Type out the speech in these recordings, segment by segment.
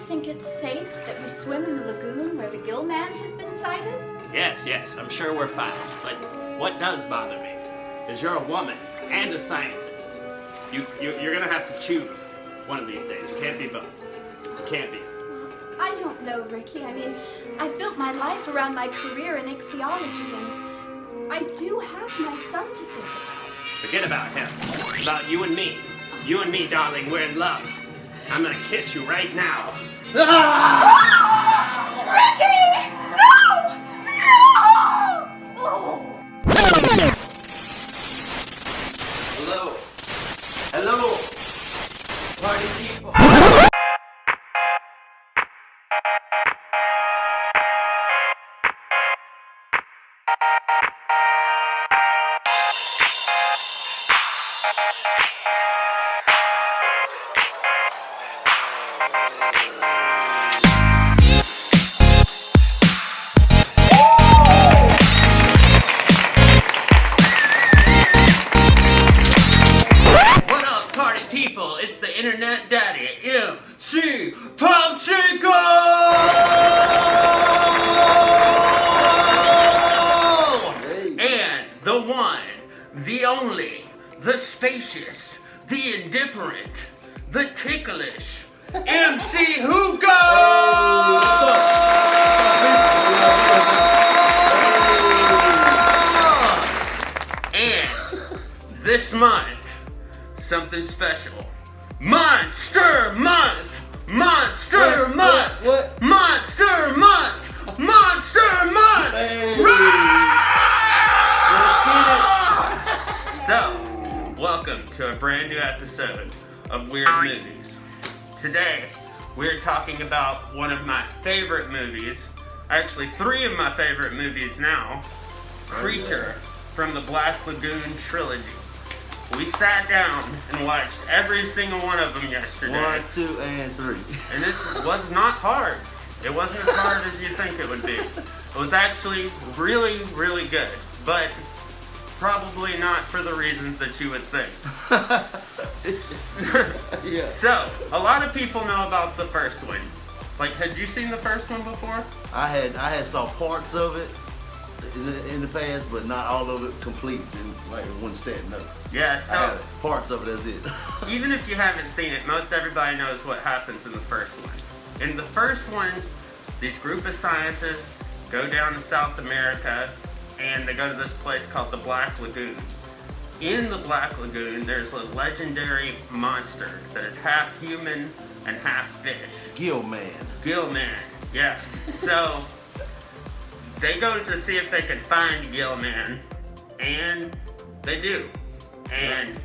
think it's safe that we swim in the lagoon where the gill man has been sighted? Yes, I'm sure we're fine. But what does bother me is you're a woman and a scientist. You're gonna have to choose one of these days. You can't be both. You can't be. I don't know, Ricky. I mean, I've built my life around my career in ichthyology, and I do have my son to think about. Forget about him. It's about you and me. You and me, darling, we're in love. I'm gonna kiss you right now. Ricky! No! No! Oh. Hello, party people. It's the internet daddy, MC Popsicle! Hey. And the one, the only, the spacious, the indifferent, the ticklish, MC Huka! And this month, something special. Monster Month! Monster Month! What? Monster Month! Monster Month! Hey. So, welcome to a brand new episode of Weird Movies. Today, we're talking about one of my favorite movies, actually 3 of my favorite movies now, Creature from the Black Lagoon Trilogy. We sat down and watched every single one of them yesterday. 1, 2, and 3. And it was not hard. It wasn't as hard as you think it would be. It was actually really, really good. But probably not for the reasons that you would think. Yeah. So, a lot of people know about the first one. Like, had you seen the first one before? I had saw parts of it in the past, but not all of it complete in like one set. No. Yeah, so I had parts of it as it. even if you haven't seen it, most everybody knows what happens in the first one. In the first one, these group of scientists go down to South America and they go to this place called the Black Lagoon. In the Black Lagoon, there's a legendary monster that is half human and half fish. Gill man. Gill man, yeah. So they go to see if they can find Gill man, and they do. And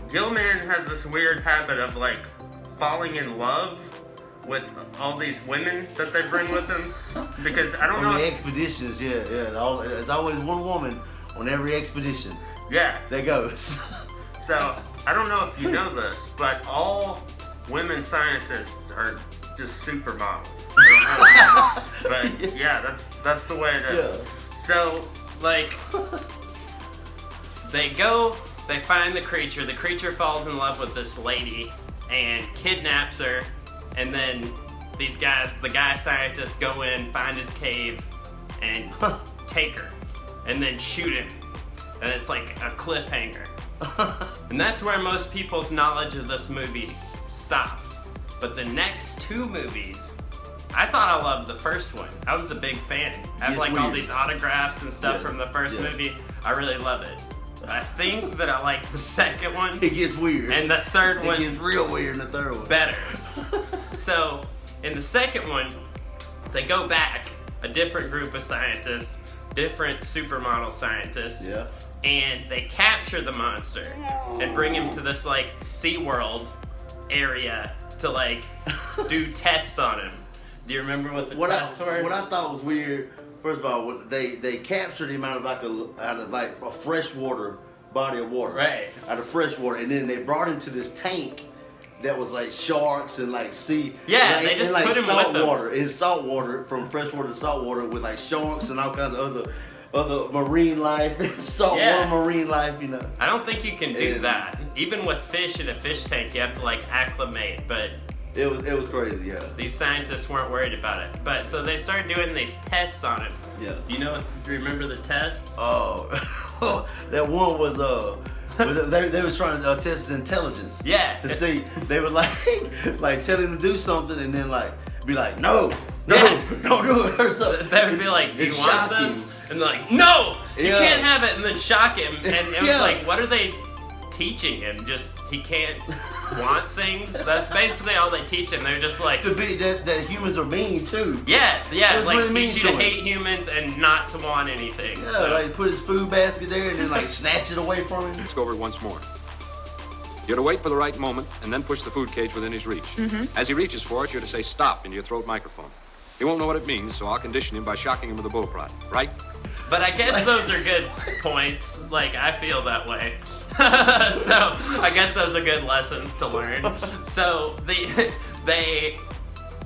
Gill man has this weird habit of like falling in love with all these women that they bring with them, because I don't know. On the expeditions, yeah. There's always one woman on every expedition. Yeah. That goes. So I don't know if you know this, but all women scientists are just supermodels. I don't know. But yeah, that's the way it is. Yeah. So like they find the creature falls in love with this lady and kidnaps her, and then these guys, the guy scientists, go in, find his cave, and take her, and then shoot him. And it's like a cliffhanger. And that's where most people's knowledge of this movie stops. But the next 2 movies, I thought I loved the first one. I was a big fan. I have like all these autographs and stuff from the first movie. I really love it. I think that I like the second one. It gets weird. And the third one. It gets real weird in the third one. Better. So, in the second one, they go back, a different group of scientists, different supermodel scientists. Yeah. And they capture the monster and bring him to this like SeaWorld area to like do tests on him. Do you remember what the tests were? What I thought was weird, first of all, they captured him out of a freshwater body of water. Right. Out of fresh water, and then they brought him to this tank that was like sharks and like sea. Yeah, like, they just like put him salt with them. water, in salt water, from freshwater to salt water, with like sharks and all kinds of other marine life, saltwater marine life, you know. I don't think you can do that. Even with fish in a fish tank, you have to like acclimate, but It was crazy, yeah. These scientists weren't worried about it. But so they started doing these tests on him. Yeah. Do you remember the tests? Oh, that one was they was trying to test his intelligence. Yeah. To see, they were like tell him to do something and then like be like, no, don't do it or something. They would be like, you It's want shocking. this? And they're like, no, you Yeah. can't have it, and then shock him. And it was Yeah. like, what are they teaching him? Just he can't want things. That's basically all they teach him. They're just like To be that humans are mean too. yeah, It was like really mean teach you to to him. hate humans and not to want anything. Yeah, So- like put his food basket there and then like snatch it away from him. Let's go over it once more. You're to wait for the right moment and then push the food cage within his reach. As he reaches for it, you're to say stop into your throat microphone. He won't know what it means, so I'll condition him by shocking him with a bullprod, right? But I guess those are good points. Like, I feel that way. So, I guess those are good lessons to learn. So,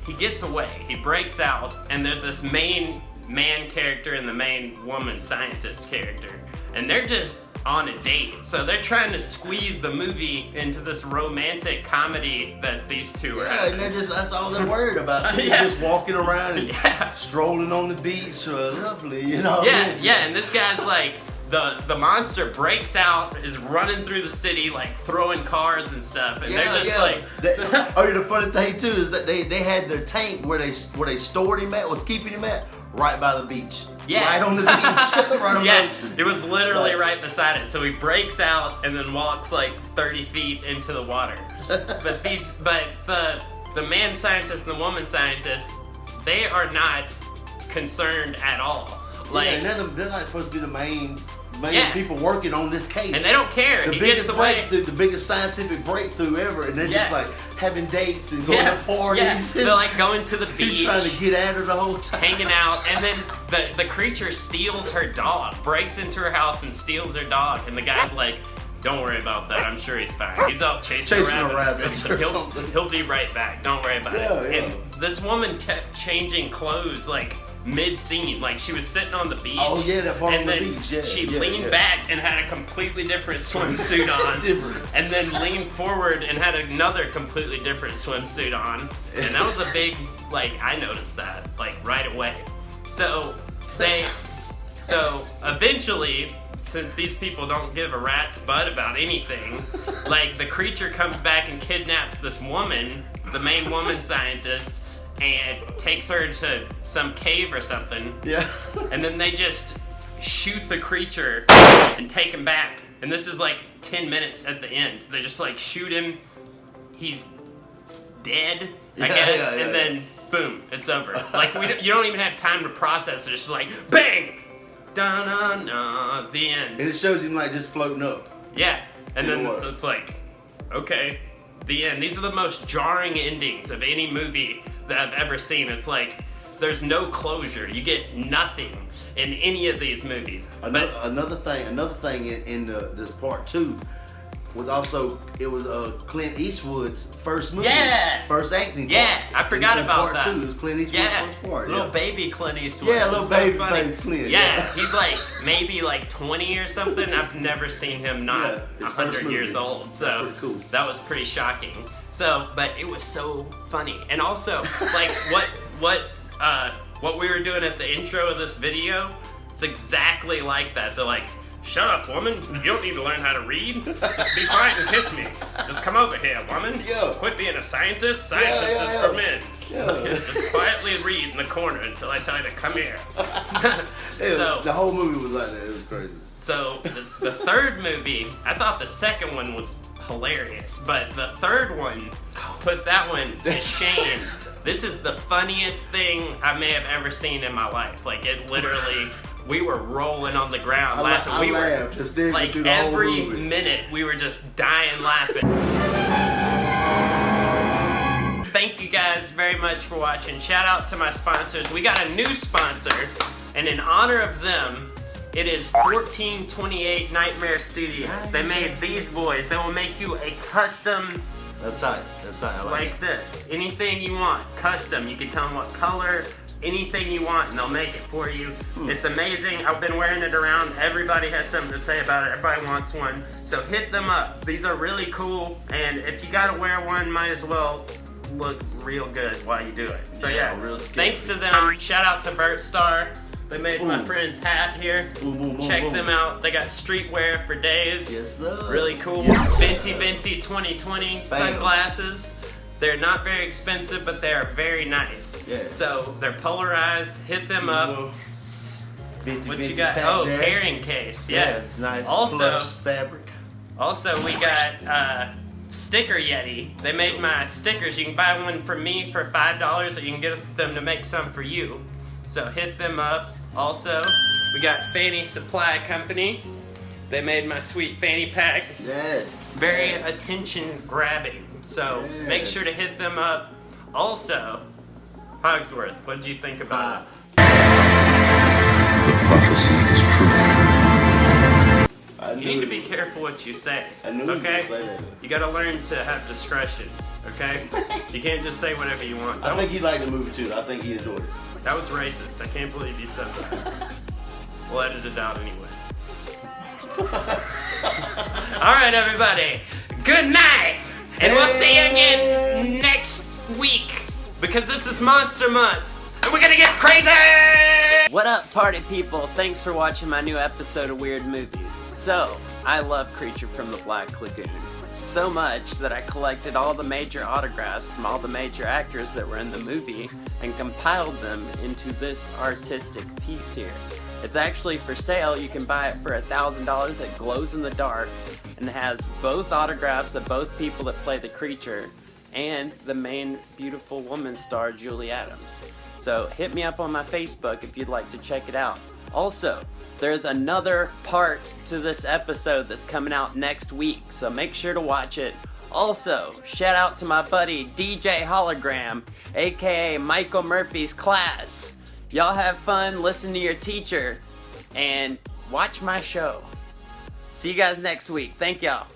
he gets away. He breaks out, and there's this main man character and the main woman scientist character. And they're just on a date. So, they're trying to squeeze the movie into this romantic comedy that these two are Yeah, and having. that's all they're worried about. They're Yeah. just walking around and Yeah. strolling on the beach, lovely, you know. Yeah, and this guy's like, the monster breaks out, is running through the city, like throwing cars and stuff, and they're just like, The funny thing too is that they had their tank where they stored him at, was keeping him at, right by the beach. Yeah. Right on the beach. Right on yeah, the it was literally right beside it. So he breaks out and then walks like 30 feet into the water. But the man scientist and the woman scientist, they are not concerned at all. Like, yeah, and they're not supposed to be the main Yeah. people working on this case. and they don't care. The He biggest gets away. breakthrough, the biggest scientific breakthrough ever, and they're just Yeah. like having dates and going to parties. Yeah. They're like going to the He's beach. trying to get at her the whole time. Hanging out, and then the creature steals her dog, breaks into her house and steals her dog, and the guy's like, don't worry about that, I'm sure he's fine. He's out chasing a a rabbit rabbit. or He'll something. he'll be right back, don't worry about Yeah, it. yeah. And this woman kept changing clothes like mid-scene, like she was sitting on the beach. Oh, yeah, that part and on the then beach, yeah, she yeah, leaned yeah. back and had a completely different swimsuit on. Different. And then leaned forward and had another completely different swimsuit on. And that was a big, like, I noticed that, like, right away. So eventually, since these people don't give a rat's butt about anything, like, the creature comes back and kidnaps this woman, the main woman scientist, and takes her to some cave or something. Yeah. And then they just shoot the creature and take him back. And this is like 10 minutes at the end. They just like shoot him. He's dead, I Yeah, guess. yeah, yeah, and then boom, it's over. Like you don't even have time to process it. It's just like bang, da na na, the end. And it shows him like just floating up. Yeah. And In then the water. it's like, okay, the end. These are the most jarring endings of any movie that I've ever seen. It's like there's no closure. You get nothing in any of these movies. Another thing in this part 2 was also Clint Eastwood's first movie. Yeah. First acting part. Yeah, I forgot And about part that. 2. It was Clint Eastwood's Yeah, first part. little Yeah. baby Clint Eastwood. Yeah, It little was so baby funny. face Clint, Yeah, yeah. he's like maybe like 20 or something. I've never seen him not Yeah, his first 100 years movie. old. So That's pretty cool. that was pretty shocking. So, but it was so funny, and also like what we were doing at the intro of this video. It's exactly like that. They're like, shut up, woman. You don't need to learn how to read. Just be quiet and kiss me. Just come over here, woman. Yeah. Quit being a scientist. Scientist Yeah, is yeah, for yeah. men. Yeah. Just quietly read in the corner until I tell you to come here. The whole movie was like that. It was crazy. So the third movie, I thought the second one was hilarious, but the third one put that one to shame. This is the funniest thing I may have ever seen in my life. Like, it literally, we were rolling on the ground laughing. I We were laughed hysterically like through the whole every movie. minute we were just dying laughing. Thank you guys very much for watching. Shout out to my sponsors. We got a new sponsor, and in honor of them, it is 1428 Nightmare Studios. They made these boys. They will make you a custom That's tight. That's tight. I like like this. Anything you want, custom. You can tell them what color, anything you want, and they'll make it for you. It's amazing. I've been wearing it around. Everybody has something to say about it. Everybody wants one. So hit them up. These are really cool, and if you gotta wear one, might as well look real good while you do it. So Yeah, yeah, real scary. thanks to them. Shout out to Burt Star. They made my Boom. friend's hat here. Boom, boom, boom, Check boom. them out. They got streetwear for days. Yes, sir. Really cool. Yes, sir. Venti 2020 sunglasses. They're not very expensive, but they are very nice. Yeah. So they're polarized. Hit them up. What you got? Oh, carrying case. Yeah. Nice. Also, plush fabric. Also, we got Sticker Yeti. They made my stickers. You can buy one from me for $5, or you can get them to make some for you. So hit them up. Also, we got Fanny Supply Company. They made my sweet fanny pack. Yeah. Very attention grabbing. So Yeah. make sure to hit them up. Also, Hogsworth, what did you think about it? The prophecy is true. I You need to be careful what you say. I knew okay? you would say that. You gotta learn to have discretion, okay? You can't just say whatever you want. I think he liked the movie too. I think he enjoyed it. That was racist. I can't believe you said that. We'll edit it out anyway. Alright, everybody. Good night. And we'll see you again next week. Because this is Monster Month. And we're gonna get crazy! What up, party people? Thanks for watching my new episode of Weird Movies. So, I love Creature from the Black Lagoon. So much that I collected all the major autographs from all the major actors that were in the movie and compiled them into this artistic piece here. It's actually for sale. You can buy it for $1,000. It glows in the dark and has both autographs of both people that play the creature and the main beautiful woman star, Julie Adams. So hit me up on my Facebook if you'd like to check it out. Also, there's another part to this episode that's coming out next week, so make sure to watch it. Also, shout out to my buddy DJ Hologram, aka Michael Murphy's class. Y'all have fun, listen to your teacher, and watch my show. See you guys next week. Thank y'all.